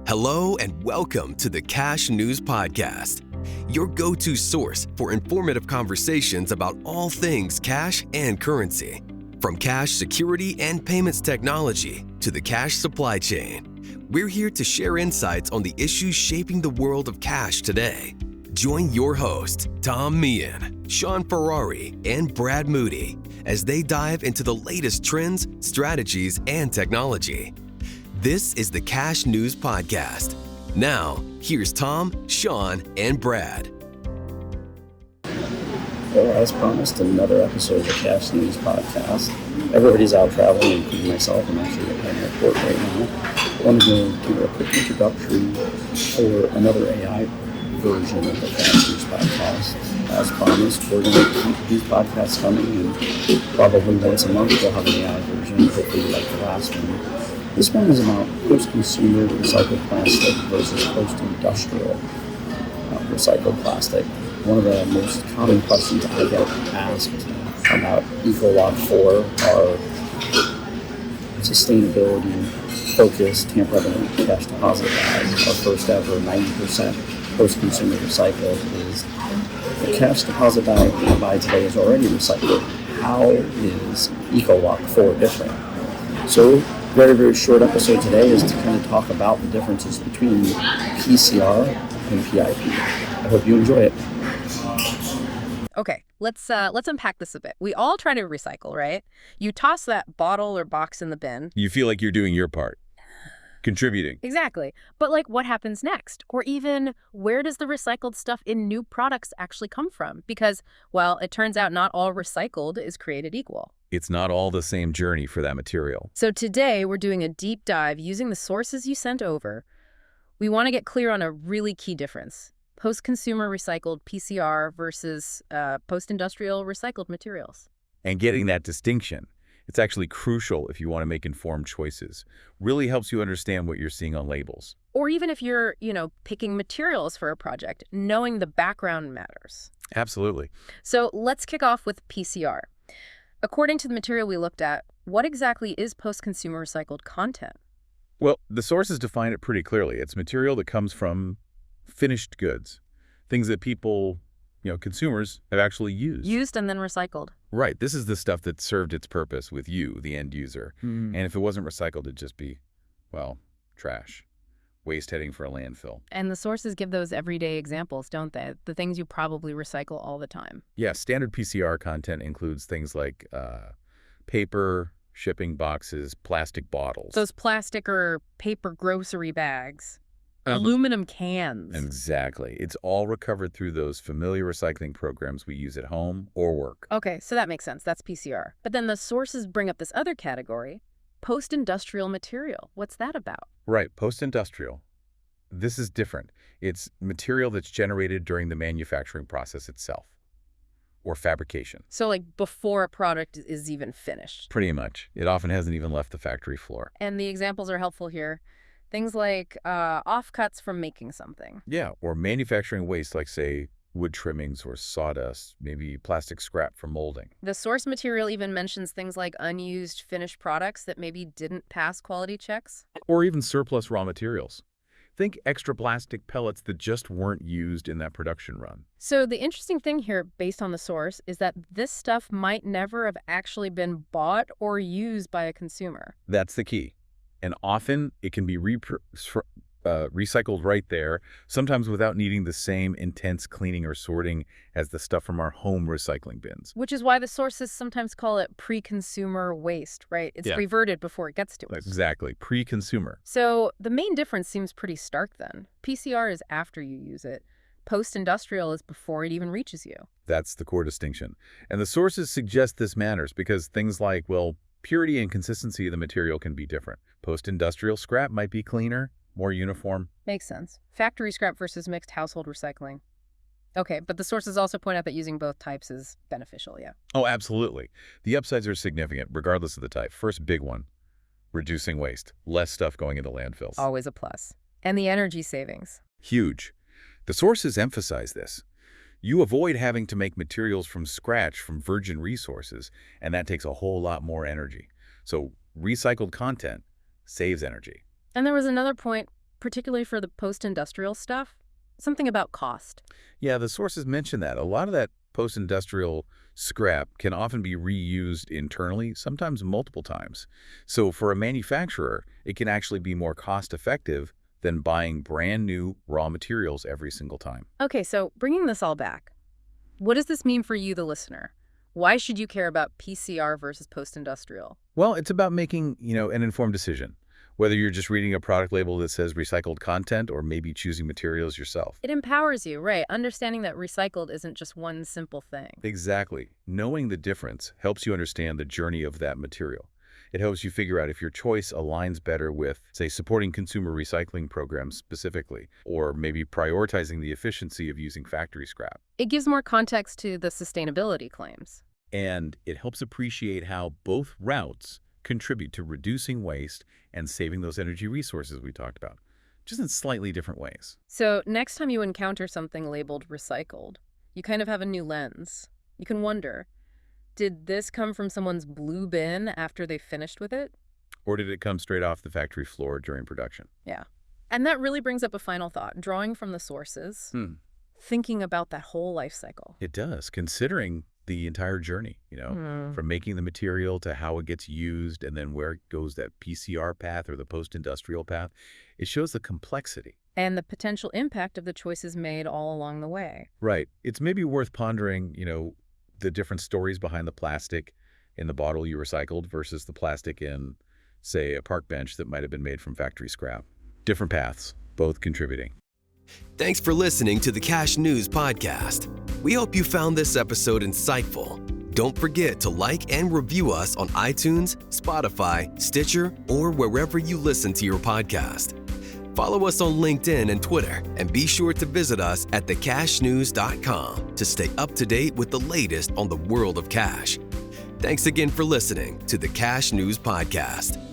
Hello and welcome to the Cash News Podcast, your go-to source for informative conversations about all things cash and currency. From cash security and payments technology to the cash supply chain, we're here to share insights on the issues shaping the world of cash today. Join your hosts, Tom Meehan, Sean Ferrari, and Brad Moody as they dive into the latest trends, strategies, and technology. This is the Cash News Podcast. Now, here's Tom, Sean, and Brad. Well, as promised, another episode of the Cash News Podcast. Everybody's out traveling, including myself. I'm actually at an airport right now. I wanted to do a quick introduction for another AI version of the Cash News Podcast. As promised, we're going to keep these podcasts coming, and probably once a month we'll have an AI version, hopefully like the last one. This one is about post-consumer recycled plastic versus post-industrial recycled plastic. One of the most common questions I get asked about EcoLock 4 are sustainability-focused tamper-evident cash deposit bags. Our first ever 90% post-consumer recycled is the cash deposit bag you buy today is already recycled. How is EcoLock 4 different? So, very, very short episode today is to kind of talk about the differences between PCR and PIP. I hope you enjoy it. Okay, let's unpack this a bit. We all try to recycle, right? You toss that bottle or box in the bin. You feel like you're doing your part, contributing. Exactly. But like, what happens next? Or even, where does the recycled stuff in new products actually come from? Because, well, it turns out not all recycled is created equal. It's not all the same journey for that material. So today, we're doing a deep dive using the sources you sent over. We want to get clear on a really key difference. Post-consumer recycled PCR versus post-industrial recycled materials. And getting that distinction, it's actually crucial if you want to make informed choices. Really helps you understand what you're seeing on labels. Or even if you're, picking materials for a project, knowing the background matters. Absolutely. So let's kick off with PCR. According to the material we looked at, what exactly is post-consumer recycled content? Well, the sources define it pretty clearly. It's material that comes from finished goods, things that people, consumers have actually used. Used and then recycled. Right. This is the stuff that served its purpose with you, the end user. And if it wasn't recycled, it'd just be, trash. Waste heading for a landfill. And the sources give those everyday examples, don't they? The things you probably recycle all the time. Yeah, standard PCR content includes things like paper, shipping boxes, plastic bottles. Those plastic or paper grocery bags. Aluminum cans. Exactly. It's all recovered through those familiar recycling programs we use at home or work. Okay, so that makes sense. That's PCR. But then the sources bring up this other category, post-industrial material. What's that about? Right, post-industrial. This is different. It's material that's generated during the manufacturing process itself, or fabrication. So like before a product is even finished? Pretty much. It often hasn't even left the factory floor. And the examples are helpful here. Things like offcuts from making something. Yeah, or manufacturing waste like, say, wood trimmings or sawdust, maybe plastic scrap for molding. The source material even mentions things like unused finished products that maybe didn't pass quality checks. Or even surplus raw materials. Think extra plastic pellets that just weren't used in that production run. So the interesting thing here, based on the source, is that this stuff might never have actually been bought or used by a consumer. That's the key. And often it can be recycled right there, sometimes without needing the same intense cleaning or sorting as the stuff from our home recycling bins. Which is why the sources sometimes call it pre-consumer waste, right? It's reverted before it gets to us. Exactly, pre-consumer. So the main difference seems pretty stark then. PCR is after you use it. Post-industrial is before it even reaches you. That's the core distinction. And the sources suggest this matters because things like, purity and consistency of the material can be different. Post-industrial scrap might be cleaner, more uniform. Makes sense. Factory scrap versus mixed household recycling. Okay, but the sources also point out that using both types is beneficial, yeah. Oh, absolutely. The upsides are significant, regardless of the type. First big one, reducing waste. Less stuff going into landfills. Always a plus. And the energy savings. Huge. The sources emphasize this. You avoid having to make materials from scratch from virgin resources, and that takes a whole lot more energy. So recycled content saves energy. And there was another point particularly for the post-industrial stuff? Something about cost. Yeah, the sources mention that. A lot of that post-industrial scrap can often be reused internally, sometimes multiple times. So for a manufacturer, it can actually be more cost-effective than buying brand new raw materials every single time. Okay, so bringing this all back, what does this mean for you, the listener? Why should you care about PCR versus post-industrial? Well, it's about making, an informed decision, whether you're just reading a product label that says recycled content or maybe choosing materials yourself. It empowers you, right? Understanding that recycled isn't just one simple thing. Exactly. Knowing the difference helps you understand the journey of that material. It helps you figure out if your choice aligns better with, say, supporting consumer recycling programs specifically, or maybe prioritizing the efficiency of using factory scrap. It gives more context to the sustainability claims. And it helps appreciate how both routes contribute to reducing waste and saving those energy resources we talked about, just in slightly different ways. So next time you encounter something labeled recycled, you kind of have a new lens. You can wonder, did this come from someone's blue bin after they finished with it? Or did it come straight off the factory floor during production? Yeah. And that really brings up a final thought, drawing from the sources, thinking about that whole life cycle. It does, considering the entire journey, from making the material to how it gets used and then where it goes, that PCR path or the post-industrial path. It shows the complexity. And the potential impact of the choices made all along the way. Right. It's maybe worth pondering, the different stories behind the plastic in the bottle you recycled versus the plastic in, say, a park bench that might have been made from factory scrap. Different paths, both contributing. Thanks for listening to the Cash News Podcast. We hope you found this episode insightful. Don't forget to like and review us on iTunes, Spotify, Stitcher, or wherever you listen to your podcast. Follow us on LinkedIn and Twitter, and be sure to visit us at thecashnews.com to stay up to date with the latest on the world of cash. Thanks again for listening to the Cash News Podcast.